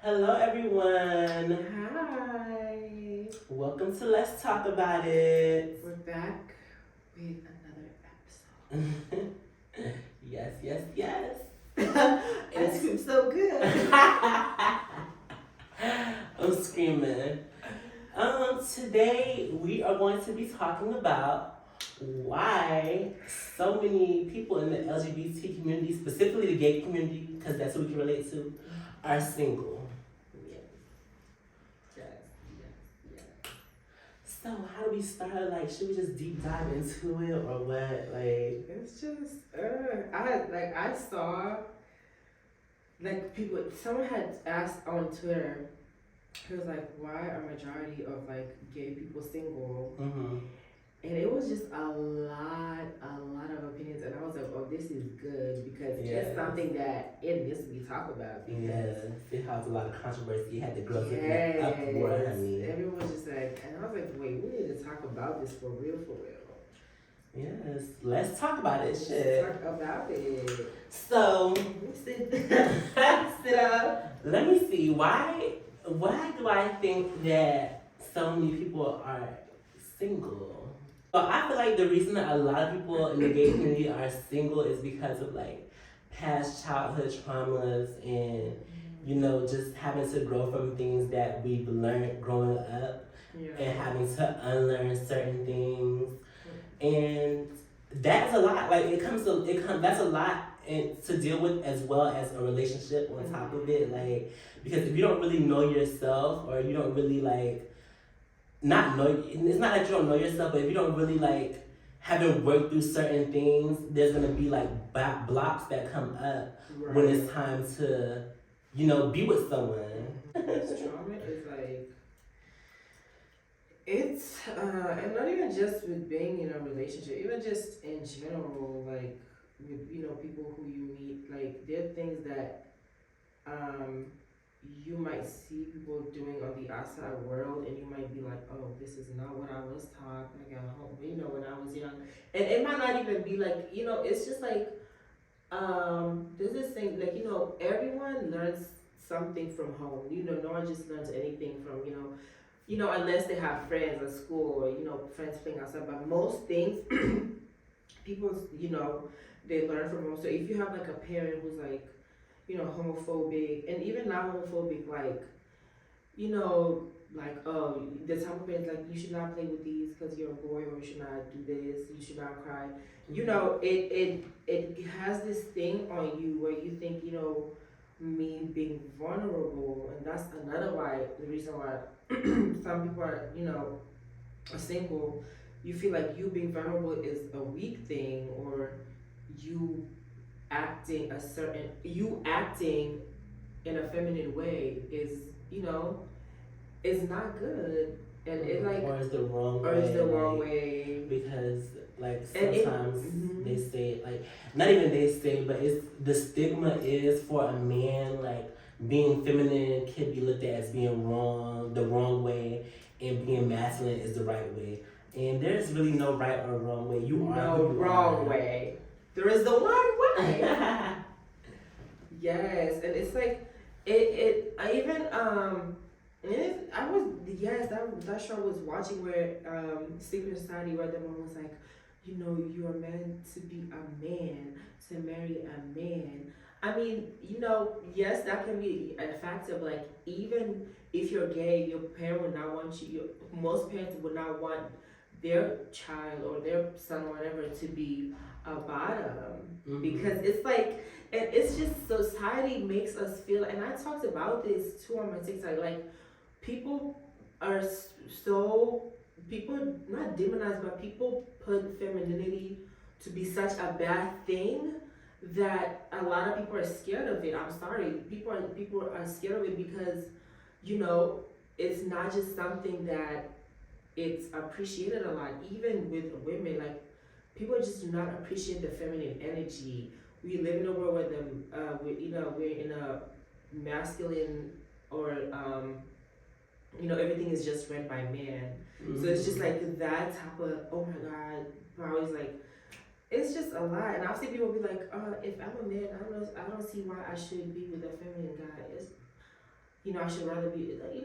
Hello, everyone. Hi. Welcome to Let's Talk About It. We're back with another episode. Yes, yes, yes. Ice cream so good. I'm screaming. Today we are going to be talking about why so many people in the LGBT community, specifically the gay community, because that's what we can relate to, are single. Yes. Yes. Yes. So how do we start? Like, should we just deep dive into it or what? Like, It's just I saw people. Someone had asked on Twitter. He was like, "Why are majority of gay people single?" mm-hmm. And it was just a lot of opinions, and I was like, "Oh, this is good because it's something that it needs to be talked about." Because Yes, it has a lot of controversy. It had the girls in yes, uproar, honey. everyone was just like, and I was like, "Wait, we need to talk about this for real, for real." Yes, let's talk about it. Let's Shit. talk about it. So, Sit, sit up. let me see. Why do I think that so many people are single? So I feel like the reason that a lot of people in the gay community are single is because of like past childhood traumas and just having to grow from things that we've learned growing up and having to unlearn certain things. And that's a lot. Like that's a lot and to deal with as well as a relationship on top of it. Like because if you don't really know yourself or you don't really like not know, it's not like you don't know yourself, but if you don't really like haven't worked through certain things, there's gonna be like blocks that come up when it's time to be with someone. This trauma is like it's and not even just with being in a relationship, even just in general, like with people who you meet, like there are things that um you might see people doing on the outside world, and you might be like, oh, this is not what I was taught like at home, when I was young. And it might not even be like, it's just like there's this thing, like, everyone learns something from home. No one just learns anything from, unless they have friends at school or, friends playing outside. But most things, people, they learn from home. So if you have like a parent who's like, homophobic, and even not homophobic, like, like, oh, the type of parents like, you should not play with these because you're a boy, or you should not do this, you should not cry. It has this thing on you where you think, me being vulnerable, and that's the reason why some people are, are single. You feel like you being vulnerable is a weak thing, or you you acting in a feminine way is, is not good, and it like or is the wrong or way, is the wrong way, because like sometimes they say like not even they say, but it's the stigma is for a man like being feminine can be looked at as being wrong, the wrong way, and being masculine is the right way. And there's really no right or wrong way. You are no who you wrong are. way. There is the one way. Yes, and it's like I even I was, yes, that show I was watching where Secret Society, where the mom was like, you are meant to be a man, to marry a man. I mean, yes, that can be a factor, but like, even if you're gay, your parent would not want most parents would not want their child or their son or whatever to be a bottom, because it's like, and it's just society makes us feel, and I talked about this too on my TikTok, like people are so, people not demonized, but people put femininity to be such a bad thing that a lot of people are scared of it. I'm sorry, people are scared of it because it's not just something that it's appreciated a lot, even with women. Like, people just do not appreciate the feminine energy. We live in a world where we're in a masculine, or everything is just read by man. So it's just like that type of, oh my god, I always like, it's just a lot. And I've seen people be like, if I'm a man, I don't see why I should be with a feminine guy. I should rather be like,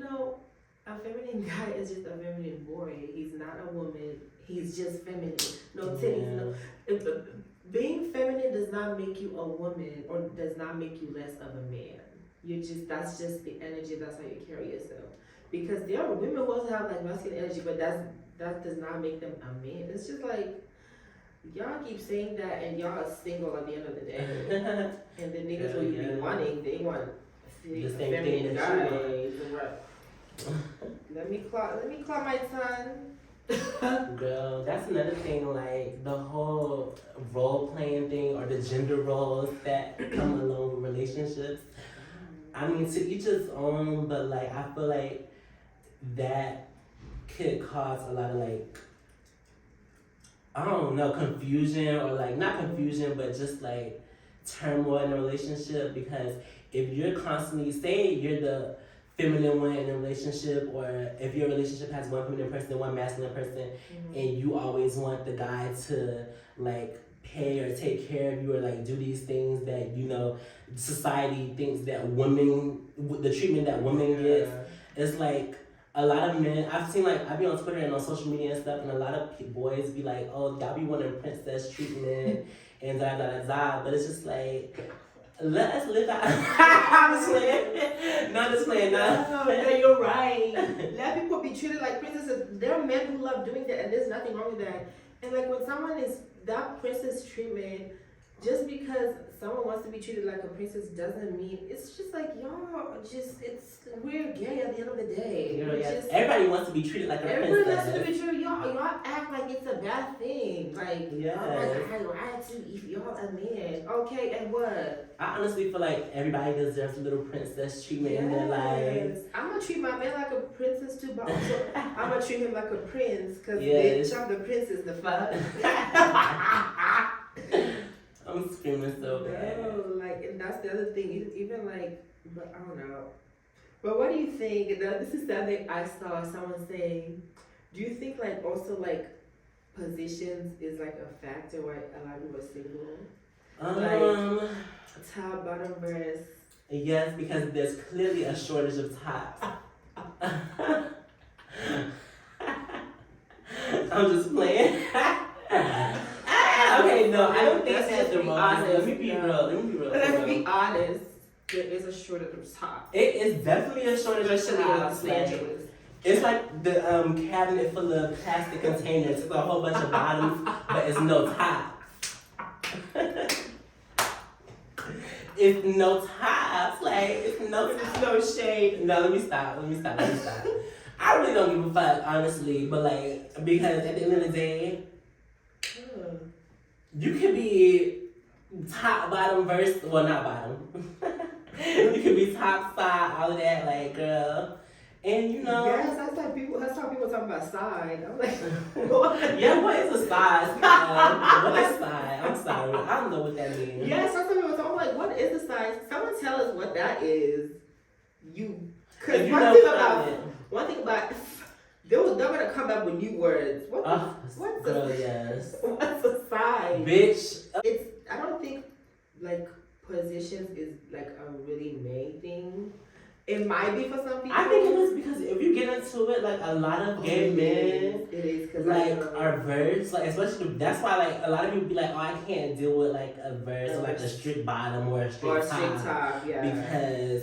a feminine guy is just a feminine boy. He's not a woman. He's just feminine. No titties. No. Being feminine does not make you a woman or does not make you less of a man. That's just the energy. That's how you carry yourself. Because there are women who also have like masculine energy, but that does not make them a man. It's just like y'all keep saying that, and y'all are single at the end of the day. And the niggas who you be wanting, they want the same thing that you want. Let me clap my tongue. Girl, that's another thing, like the whole role playing thing or the gender roles that come along with relationships. I mean, to each his own, but like I feel like that could cause a lot of like, I don't know, confusion or like not confusion, but just like turmoil in a relationship. Because if you're constantly, say you're the feminine one in a relationship, or if your relationship has one feminine person and one masculine person, and you always want the guy to like pay or take care of you or like do these things that society thinks that women, the treatment that women get, it's like a lot of men, I've seen like, I be on Twitter and on social media and stuff, and a lot of boys be like, oh, y'all be wanting princess treatment and da da da da, but it's just like, let us live out. I'm just playing. Not just playing. No, you're right. Let people be treated like princesses. There are men who love doing that, and there's nothing wrong with that. And like when someone is that princess treatment, just because someone wants to be treated like a princess doesn't mean it's just like we're gay at the end of the day. Everybody wants to be treated like a princess. Everybody wants to be treated. Y'all act like it's a bad thing. Like I if y'all a man. Okay, and what? I honestly feel like everybody deserves a little princess treatment in their lives. I'm gonna treat my man like a princess too, but also I'm gonna treat him like a prince, cause bitch, I'm the princess. The fuck. I'm screaming so bad. No, and that's the other thing. Even but I don't know. But what do you think? This is something I saw someone saying. Do you think also positions is a factor why a lot of people are single? Top, bottom, breast. Yes, because there's clearly a shortage of tops. I'm just playing. Okay, no, I don't think that's the wrong. Let me be real. Let's be honest. There is a shortage of tops. It is definitely a shortage of tops. It's like the cabinet full of plastic containers. It's a whole bunch of bottoms, but it's no tops. It's no tops. It's no shade. No, let me stop. I really don't give a fuck, honestly. But because at the end of the day, you could be top, bottom, verse, well, not bottom. You could be top, side, all of that, girl. And yes, that's how people talk about side. I'm like, what? Yeah, what is a side? What is side? I'm sorry, I don't know what that means. Yes, that's what people talk. I'm like, what is a side? Someone tell us what that is. Because one thing about they're gonna come up with new words. What's a side? Bitch. I don't think positions is a really main thing. It might be for some people. I think it is because if you get into it, a lot of gay men, it is because are versed. Especially that's why a lot of people be like, oh, I can't deal with a verse or a strict bottom or a straight top. Yeah.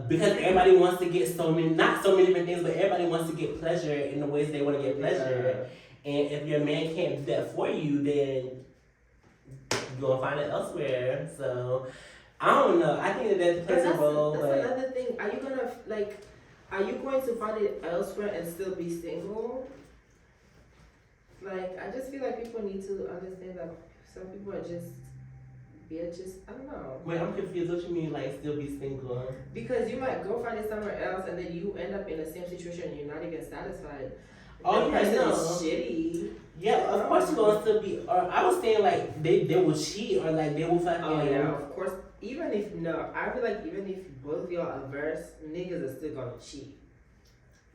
Because everybody wants to get not so many different things, but everybody wants to get pleasure in the ways they want to get pleasure. Yeah. And if your man can't do that for you, then you're gonna find it elsewhere. So I don't know. I think that plays a role. That's another thing. Are you going to find it elsewhere and still be single? I just feel like people need to understand that some people are just bitches. I don't know. Wait, I'm confused. What you mean, still be single? Because you might go find it somewhere else, and then you end up in the same situation, and you're not even satisfied. Oh, the person is shitty. Yeah, of course you're gonna still be. Or I was saying they will cheat or they will fucking. Oh yeah, of course. I feel like even if both of y'all are verse, niggas are still gonna cheat.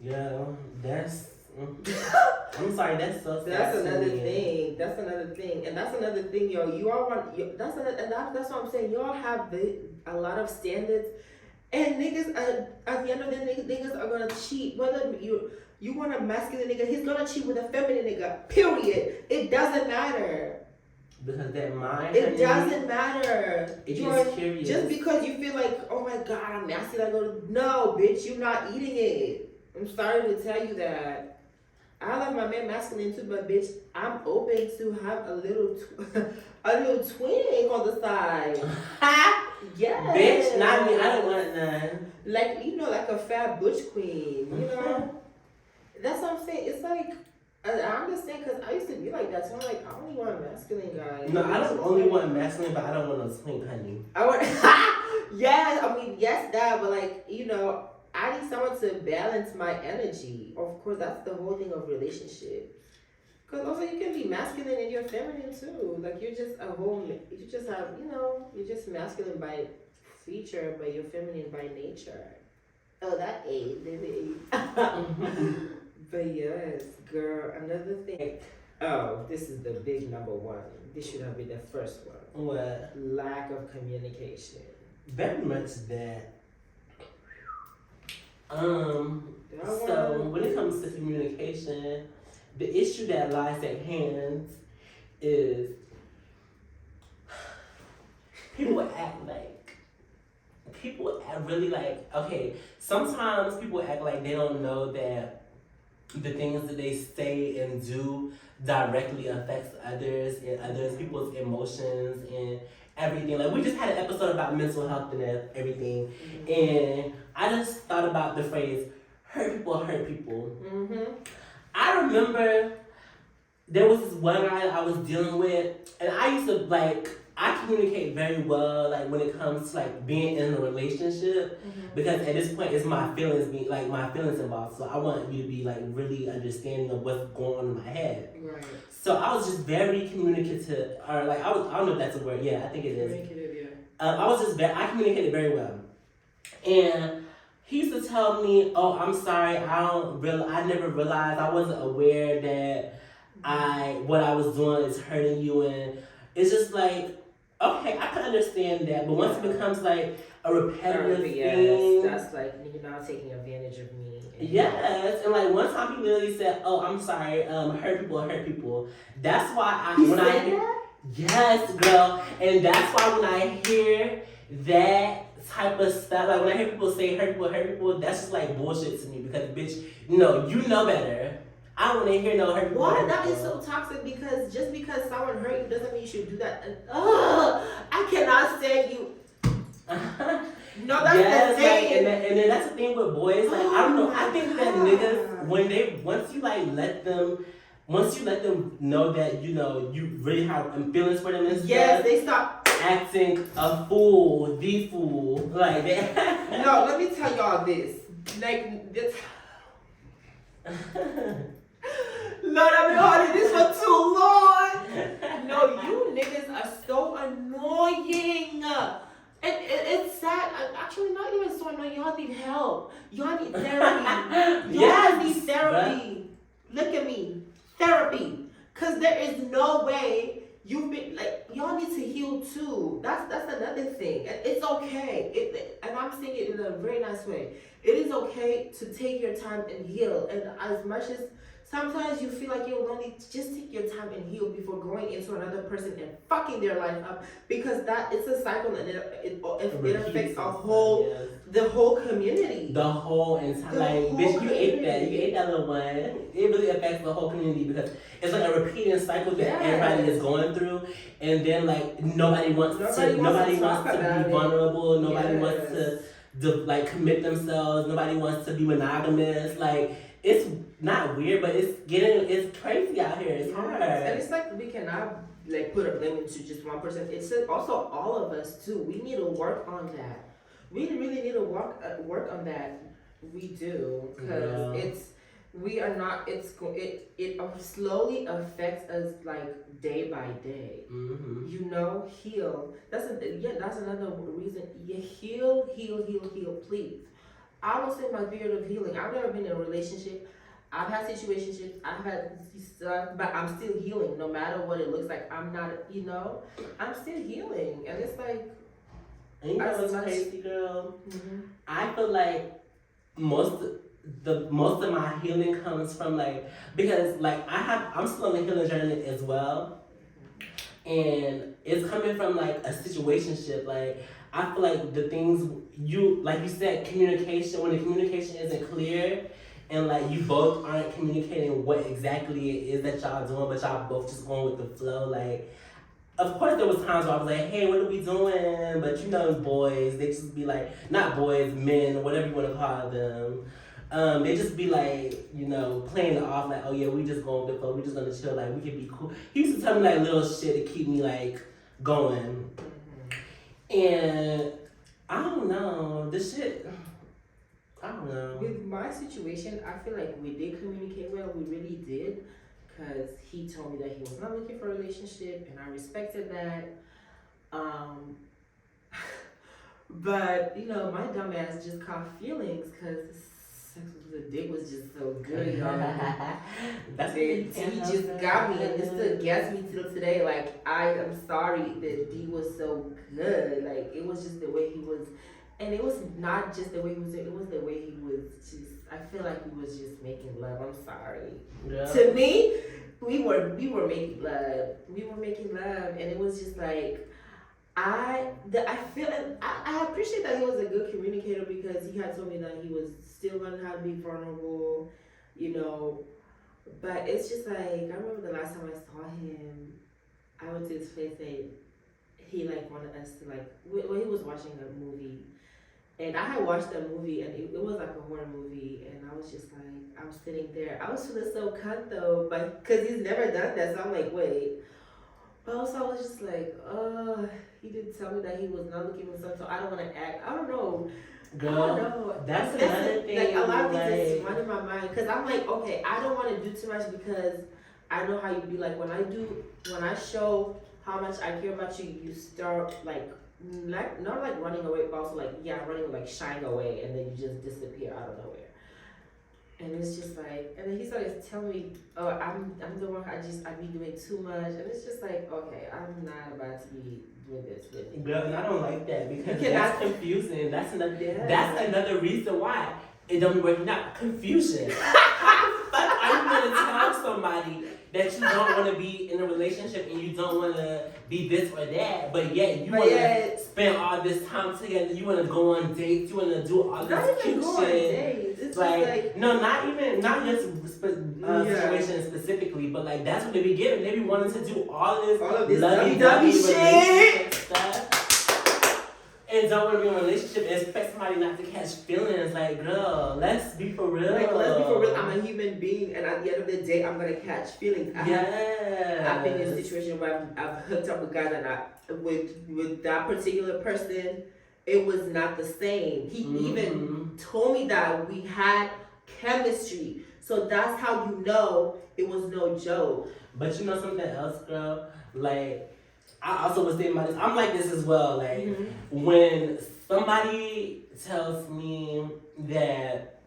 Yeah, that's. I'm sorry, that's so sad. That's another thing. And that's another thing, yo. You all want. That's what I'm saying. You all have a lot of standards, And niggas, at the end of the day, niggas are gonna cheat. Whether you want a masculine nigga, he's gonna cheat with a feminine nigga. Period. It doesn't matter. Because that mind. It doesn't matter. You're curious. Just because you feel like, oh my god, I'm nasty. I go, no, bitch, you're not eating it. I'm sorry to tell you that. I love my man masculine too, but bitch, I'm open to have a little twink on the side. Yeah. Bitch, not me. I don't want none. Like, you know, like a fat butch queen, you know? That's what I'm saying. It's like, I understand, because I used to be like that, so I'm like, I only want a masculine guy. No, I don't only want masculine, but I don't want no twink, honey. I want, yes, I mean, yes, that, but like, you know, I need someone to balance my energy. Of course, that's the whole thing of relationship. Because also you can be masculine and you're feminine too. Like you're just a whole, you just have, you know, you're just masculine by feature, but you're feminine by nature. Oh, that age, baby. But yes, girl, another thing. Oh, this is the big number one. This should have been the first one. What? Lack of communication. Very much that. So when it comes to communication, the issue that lies at hand is people act really like, okay, sometimes people act like they don't know that the things that they say and do directly affects others and others people's emotions and everything. Like we just had an episode about mental health and everything, and I just thought about the phrase hurt people. I remember there was this one guy I was dealing with, and I used to I communicate very well when it comes to being in a relationship, because at this point it's my feelings involved, so I want you to be really understanding of what's going on in my head. Right. So I was just very communicative, or I don't know if that's a word. Yeah, I think it is. Communicative, yeah. I communicated very well, and he used to tell me, "Oh, I'm sorry. I never realized. I wasn't aware that what I was doing is hurting you." And it's just okay, I can understand that, but once it becomes a repetitive thing, that's you're now taking advantage of me. Yes, and one time he literally said, "Oh, I'm sorry. Hurt people." That's why yes, girl, and that's why when I hear that type of stuff, when I hear people say hurt people, that's just bullshit to me, because bitch, you know better. I don't want to hear no hurt people. Why? That is so toxic, because just because someone hurt you doesn't mean you should do that. I cannot stand you. No, that's the thing. And then that's the thing with boys. I don't know. I think that niggas, once you let them know that you really have feelings for them and stuff. Yes, they stop acting a fool, the fool, like that. No, let me tell y'all this. This. Lord, I've been holding this for too long. No, you niggas are so annoying. And it's sad. Actually, not even so annoying. Y'all need help. Y'all need therapy. Y'all need therapy. Look at me. Therapy. Because there is no way you've been, y'all need to heal too. That's another thing. And it's okay. And I'm saying it in a very nice way. It is okay to take your time and heal. And as much as sometimes you feel like you're lonely, just take your time and heal before going into another person and fucking their life up, because it's a cycle, and it affects the whole community. The whole entire bitch, you ate that little one. It really affects the whole community, because it's a repeating cycle that everybody is going through, and then nobody wants to be vulnerable. Nobody wants to commit themselves. Nobody wants to be monogamous. It's not weird, but it's crazy out here. It's hard. And it's we cannot put a limit to just one person. It's also all of us too. We need to work on that. We really need to work on that. We do, because it slowly affects us day by day. Heal. That's another reason. You heal, please. I will say my period of healing. I've never been in a relationship. I've had situationships. I've had stuff, but I'm still healing. No matter what it looks like, I'm not. I'm still healing, and it's And you know As what's much. crazy, girl? Mm-hmm. I feel like most of my healing comes from like because like I'm still on the healing journey as well, and it's coming from like a situationship. Like I feel like the things you like you said communication when the communication isn't clear. And like you both aren't communicating what exactly it is that y'all doing, but y'all both just going with the flow. Like of course there was times where I was like, hey, what are we doing? But you know, boys, they just be like, not boys, men, whatever you want to call them. They just be like, you know, playing it off like, oh yeah, we just going with the flow, we just gonna chill, like we can be cool. He used to tell me like little shit to keep me like going. And I don't know, this shit, I don't know. With my situation, I feel like we did communicate well. We really did, because he told me that he was not looking for a relationship, and I respected that. Um, but you know, my dumb ass just caught feelings because sex with the dick was just so good, y'all. That's He just got me, and it still gets me till today. Like I am sorry that D was so good. Like it was just the way he was. And it was not just the way he was, it was the way he was just, I feel like he was just making love. I'm sorry. Yeah. To me, we were making love. We were making love, and it was just like, I feel, and I appreciate that he was a good communicator, because he had told me that he was still learning how to be vulnerable, you know. But it's just like, I remember the last time I saw him, I went to his face and he like wanted us to like, well, he was watching a movie. And I had watched that movie, and it was like a horror movie, and I was just like, I was sitting there. I was feeling so cut though, but because he's never done that, so I'm like, wait. But also, I was just like, he didn't tell me that he was not looking for something, so I don't want to act. I don't know. Girl, I don't know. that's another thing. Like, a lot of things is running my mind, because I'm like, okay, I don't want to do too much, because I know how you be. Like, when I show how much I care about you, you start like, not like running away, but also like, yeah, running, like shying away, and then you just disappear out of nowhere. And it's just like, and then he started telling me, oh, I'm the one, I be doing too much, and it's just like, okay, I'm not about to be doing this with you. Girl, and I don't like that, because You that's cannot- confusing. That's Yeah. another reason why it don't be working out. Confusion. How the fuck are you gonna tell somebody that you don't want to be in a relationship and you don't want to be this or that, but yet you want to spend all this time together, you want to go on dates, you want to do all this cute shit. It's like, no, not just situation specifically, but like that's what they be giving. They be wanting to do all this lovey-dovey shit stuff. And don't want to be in a relationship and expect somebody not to catch feelings. Like, girl, let's be for real. Like, let's be for real. I'm a human being, and at the end of the day, I'm gonna catch feelings. I've been in a situation where I've hooked up with guys, and with that particular person, it was not the same. He even told me that we had chemistry, so that's how you know it was no joke. But you know something else, girl? Like, I also was thinking about this. I'm like this as well. Like, when somebody tells me that,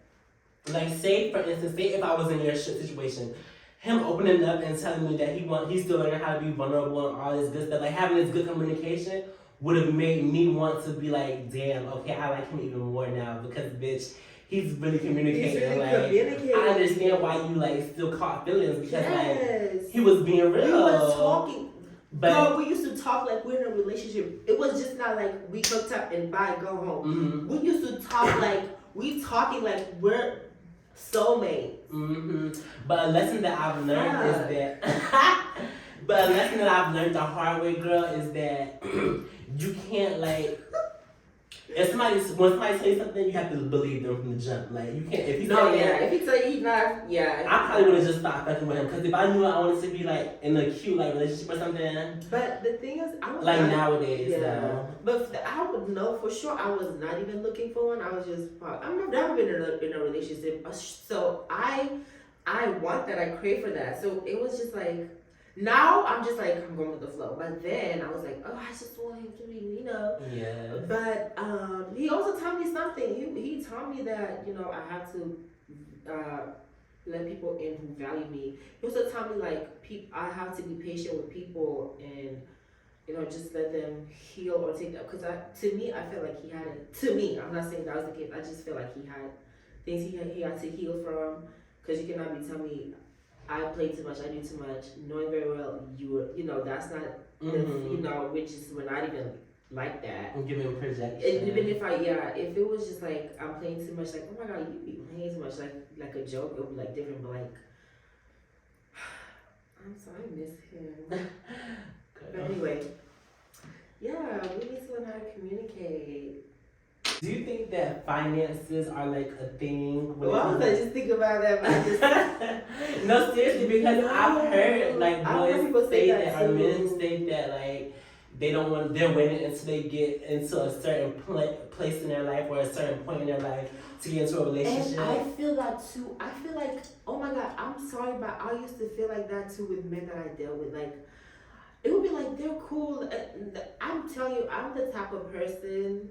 like, say for instance, say if I was in your situation, him opening up and telling me that he's still learning how to be vulnerable and all this good stuff, like having this good communication would have made me want to be like, damn, okay, I like him even more now, because bitch, he's really communicating. I understand why you like still caught feelings, because like he was being real. We was talking. But girl, we used to talk like we're in a relationship. It was just not like we hooked up and bye, go home. We used to talk like we talking like we're soulmates. But a lesson that I've learned is that but a lesson that I've learned the hard way, girl, is that you can't like when somebody says something, you have to believe them from the jump. Like you can't if he tell you he's not, I probably would have just stopped fucking with him, because if I knew I wanted to be like in a cute like relationship or something. But the thing is, I was like not, nowadays, But I would know for sure. I was not even looking for one. I was just I've never been in a relationship, so I want that. I crave for that. So it was just like. Now I'm just like, I'm going with the flow. But then I was like, oh, I just want him to be, you know. Yeah. But he also told me something. He told me that, you know, I have to let people in who value me. He also told me like I have to be patient with people, and just let them heal or take that. Because to me, I feel like he had it. To me, I'm not saying that was the case. I just feel like he had things he had to heal from. Because you cannot be telling me I play too much, I do too much, knowing very well that's not we're not even like that. I'm giving projection. Even if it was just like I'm playing too much, like, oh my god, you be playing too much, like a joke, it would be like different, but like I'm sorry, I miss him. But anyway, yeah, we need to learn how to communicate. Do you think that finances are like a thing? Well, I was just thinking about that, but I just no, seriously, because I've heard like boys say that, or too. men say that like they don't want, they're waiting until they get into a certain place in their life or a certain point in their life to get into a relationship. And I feel that too. I feel like, oh my god, I'm sorry, but I used to feel like that too with men that I dealt with. Like, it would be like they're cool. I'm telling you, I'm the type of person.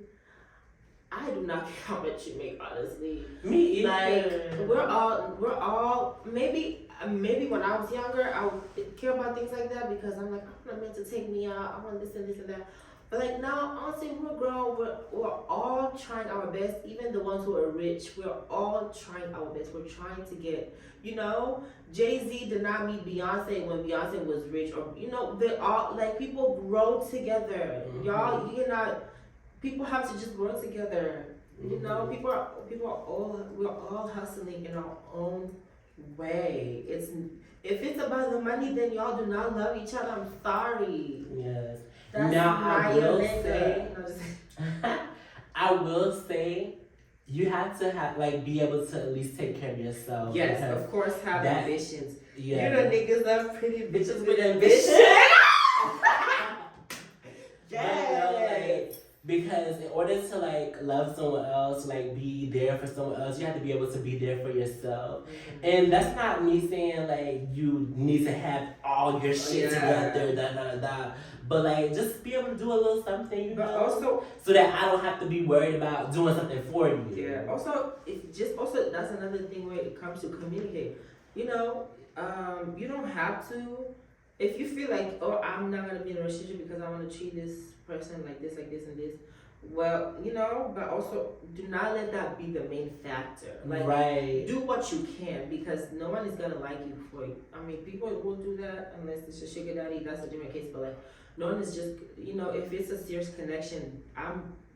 I do not care how much you make, honestly. Me either. Like, we're all maybe when I was younger, I would care about things like that because I'm like, I'm not meant to take me out. I want this and this and that. But like now, honestly, we're grown. We're all trying our best. Even the ones who are rich, we're all trying our best. We're trying to get, Jay-Z did not meet Beyonce when Beyonce was rich, or they all like people grow together. Mm-hmm. Y'all, you're not. People have to just grow together. Mm-hmm. People are we're all hustling in our own way. If it's about the money, then y'all do not love each other. I'm sorry. Yes. That's now I will say you have to be able to at least take care of yourself. Yes, of course, have ambitions. Yeah. You know niggas love pretty bitches with ambition. Yes. Because in order to love someone else, be there for someone else, you have to be able to be there for yourself. Mm-hmm. And that's not me saying you need to have all your shit together, but just be able to do a little something, but also, so that I don't have to be worried about doing something for you. Yeah. Also, that's another thing when it comes to communicate. You don't have to. If you feel like, oh, I'm not gonna be in a relationship because I want to treat this person like this, and this. Well, but also do not let that be the main factor. Right. Do what you can because no one is gonna like you for it. I mean, people will do that unless it's a sugar daddy. That's a different case. But no one is just if it's a serious connection, I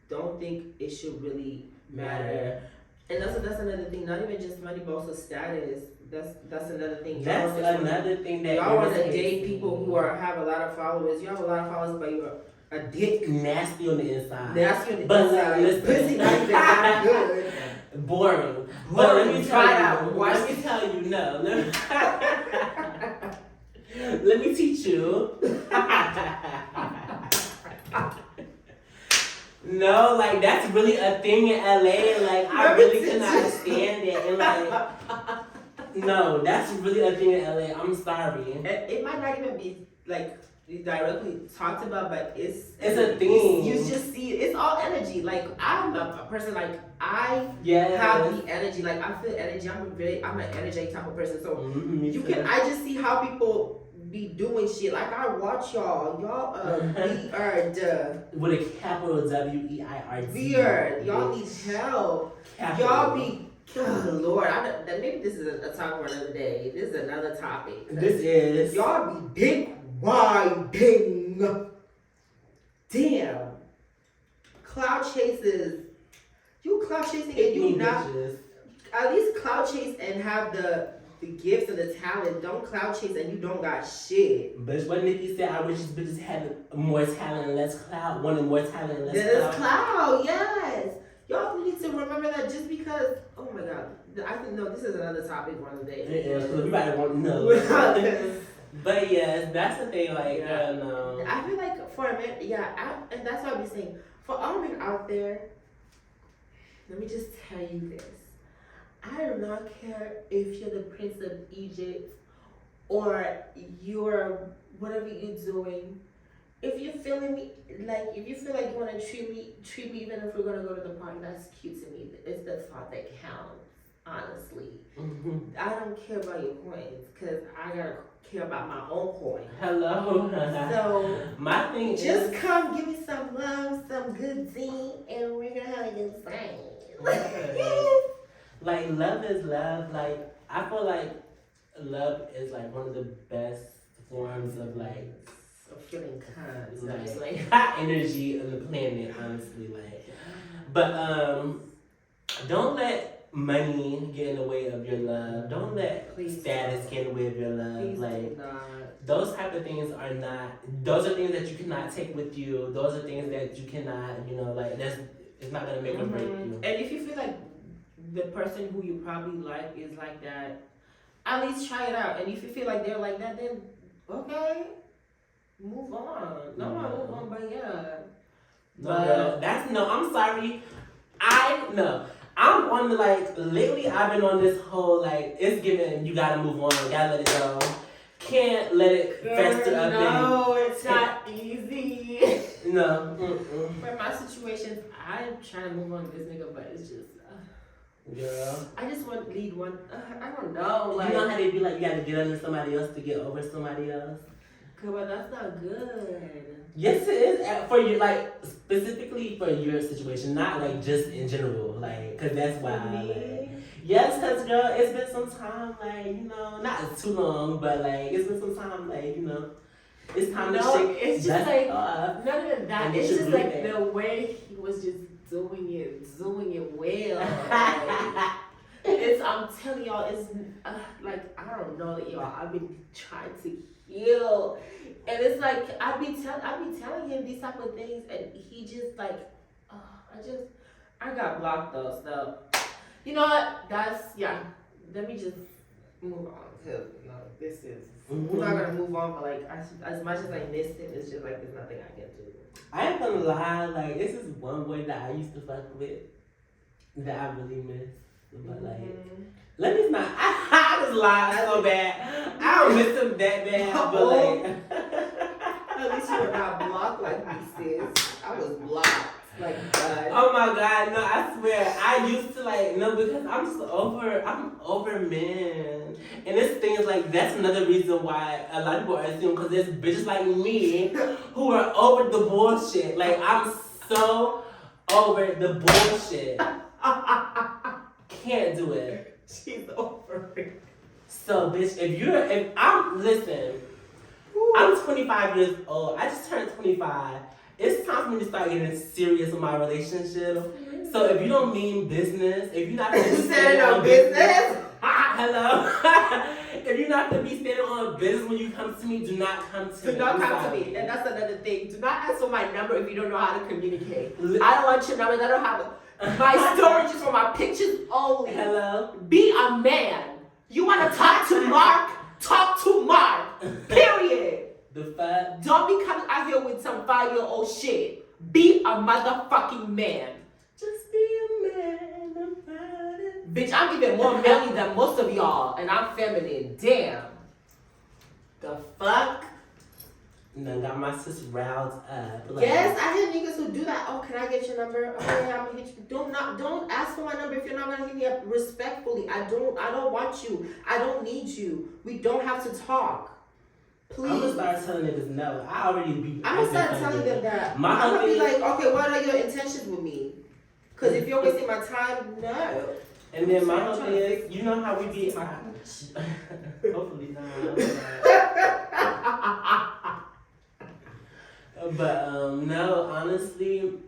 don't think it should really matter. And that's another thing. Not even just money, but also status. That's another thing. That's another thing that y'all want to date people who have a lot of followers. You have a lot of followers, but you're a dick. Nasty on the inside. Nasty on the inside. Listen, pussy not even that good. Boring. But let me tell you, no. Let me teach you. No, that's really a thing in LA. I really cannot stand it. And no, that's really a thing in LA. I'm sorry. It might not even be directly talked about, but it's a thing. You just see it. It's all energy. I'm a person I have the energy. I feel energy. I'm an energetic type of person. So I just see how people be doing shit. I watch y'all. Y'all weird. With a capital WEIRD. Weird. Y'all need help. Capital. Y'all be. Oh, Lord, maybe this is a talk for another day. This is another topic. This is. Y'all be dick riding. Damn. Cloud chases. You cloud chasing and you not. Bitches. At least cloud chase and have the gifts and the talent. Don't cloud chase and you don't got shit. But what Nikki said, I wish these bitches had more talent and less cloud. Wanted more talent and less There's cloud, yes. Y'all need to remember that just because, oh my god, I think, no, this is another topic one of the day. Yeah, so everybody want to know. But yes, that's the thing, no. I feel like for a man, and that's what I'll be saying. For all men out there, let me just tell you this. I do not care if you're the Prince of Egypt or you're whatever you're doing. If you're feeling me, if you feel like you want to treat me, even if we're going to go to the park, that's cute to me. It's the thought that counts. honestly. Mm-hmm. I don't care about your coins because I gotta care about my own coin. Hello. So my thing just is, come give me some love, some good zing, and we're gonna have a good time. yes. Like love is love. Like I feel like love is like one of the best forms of like Feeling kind, like hot energy on the planet, honestly. Like, but don't let money get in the way of your love. Don't let status get in the way of your love. Please like do not. those type of things are not. Those are things that you cannot take with you. Those are things that you cannot. Like that's. It's not gonna make or break you. And if you feel like the person who you probably like is like that, at least try it out. And if you feel like they're like that, then okay, move on. No, move on. But yeah. No, girl, I'm sorry. I'm on the lately I've been on this whole it's given you gotta move on, gotta let it go. Can't let it fester up. No, it's not easy. No. For my situations, I'm trying to move on to this nigga, but it's just. Girl. I just want to lead one. I don't know. You know how they be like, you gotta get under somebody else to get over somebody else? But that's not good. Yes, it is for you, specifically for your situation, not just in general, cause that's why. Yes, cause girl, it's been some time, not too long, but it's been some time, it's time to shake. It's just off. None of that. It's just the way he was just doing it well. I'm telling y'all, it's I don't know, y'all. I've been trying to heal, and it's I be telling him these type of things, and he just I got blocked though. So you know what? Let me just move on, cause this is. Mm-hmm. We're not gonna move on, but as much as I miss him, it's just there's nothing I can do. I ain't gonna lie, this is one boy that I used to fuck with that I really miss. But let me not. I just lied so bad. I don't miss him that bad. But at least you were not blocked like me, sis. I was blocked God. Oh my God, no! I swear, I used to no because I'm just over. I'm over men, and this thing is that's another reason why a lot of people are assuming because there's bitches like me who are over the bullshit. I'm so over the bullshit. Can't do it. She's over it. So, bitch, listen, I'm 25 years old. I just turned 25. It's time for me to start getting serious with my relationship. So, if you don't mean business, if you're not going to be standing on business, hello. If you're not going to be standing on business when you come to me, do not come to me. Do not come to me. And that's another thing. Do not ask for my number if you don't know how to communicate. I don't want your numbers. I don't have it. My storage is for my pictures only. Hello? Be a man. You want to talk to Mark? Talk to Mark. Period. The fuck? Don't be coming out here with some 5-year-old shit. Be a motherfucking man. Just be a man about it. Bitch, I'm even more manly than most of y'all, and I'm feminine. Damn. The fuck? No, got my sis riled up. Yes, I hear niggas who do that. Oh, can I get your number? Oh yeah, I'm gonna hit you. Don't ask for my number if you're not gonna hit me up respectfully. I don't want you. I don't need you. We don't have to talk. Please. I'm gonna start telling niggas no. I'm gonna start telling them that. I'm gonna be like, okay, what are your intentions with me? Cause if you're wasting my time, no. And then my whole thing is, you know how we be. Hopefully not. But no, honestly,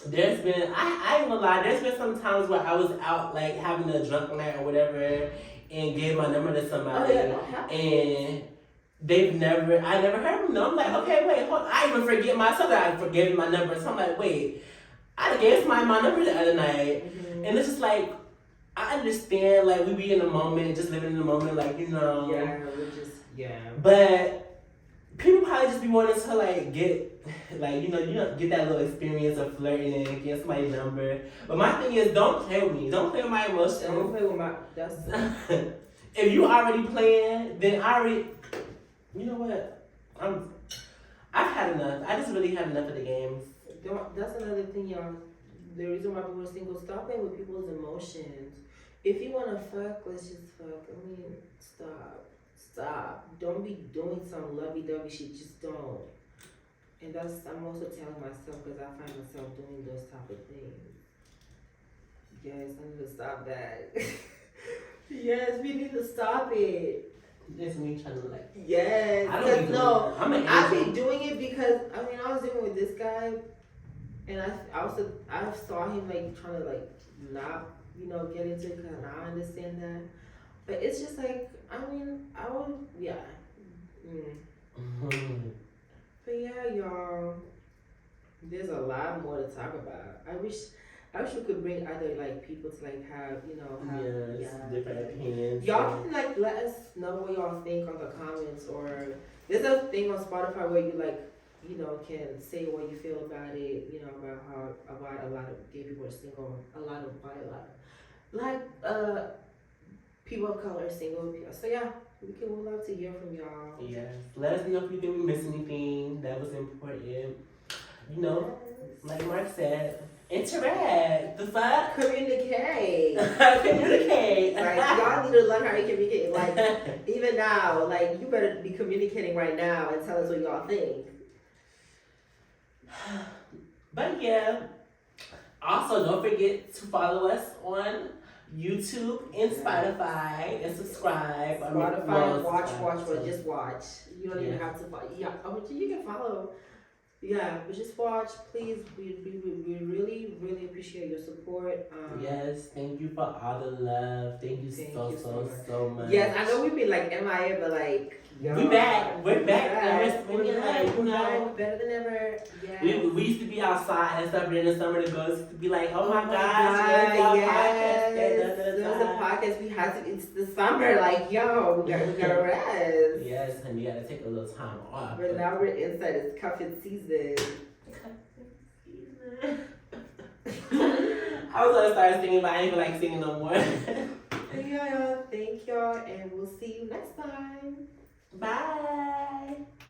there's been I ain't gonna lie, there's been some times where I was out having a drunk night or whatever and gave my number to somebody and I never heard from them. I'm like, okay, wait, hold on. I even forget myself that I forgave my number. So I'm like, wait, I gave somebody my number the other night. Mm-hmm. And it's just I understand, we be in the moment, just living in the moment, Yeah, we're just, yeah. But people probably just be wanting to get get that little experience of flirting and get somebody's number. But my thing is, don't play with me. Don't play with my emotions. Don't play with my. That's. If you already playing, then you know what? I've had enough. I just really had enough of the games. That's another thing, y'all. The reason why people are single, stop playing with people's emotions. If you wanna fuck, let's just fuck. I mean, stop. Don't be doing some lovey-dovey shit. Just don't. And I'm also telling myself because I find myself doing those type of things. Yes, I need to stop that. Yes, we need to stop it. That's me trying to like. Yes, I don't be because no, I'm an I angel. be doing it because I mean I was dealing with this guy, and I saw him like trying to like not get into it because I understand that, but it's just like I mean I would yeah, but yeah y'all, there's a lot more to talk about. I wish we could bring other like people to like have different opinions. Y'all can like let us know what y'all think on the comments, or there's a thing on Spotify where you like can say what you feel about it. About a lot of gay people are single. Like people of color are single. So yeah, we would love to hear from y'all. Yes, let us know if you think we missed anything that was important. Like Mark said, interact. The fuck? Communicate. Communicate. Like y'all need to learn how to communicate. Like even now, like you better be communicating right now and tell us what y'all think. But yeah. Also, don't forget to follow us on YouTube and Spotify and subscribe. Spotify, just watch. You don't even have to follow. Yeah, you can follow. Yeah, but just watch, please. We really, really appreciate your support. Yes, thank you for all the love. Thank you so much. Yes, I know we've been like MIA, but like we're back. We're back. We're back better than ever. Yes. We used to be outside and stuff during the summer. The girls used to be like, "Oh my gosh, yes. There was a podcast we had to. It's the summer, like yo, we gotta rest. Yes, and we gotta take a little time off. But now we're inside. It's cuffing season. I was gonna start singing, but I ain't feel like singing no more. Yeah, thank y'all, and we'll see you next time.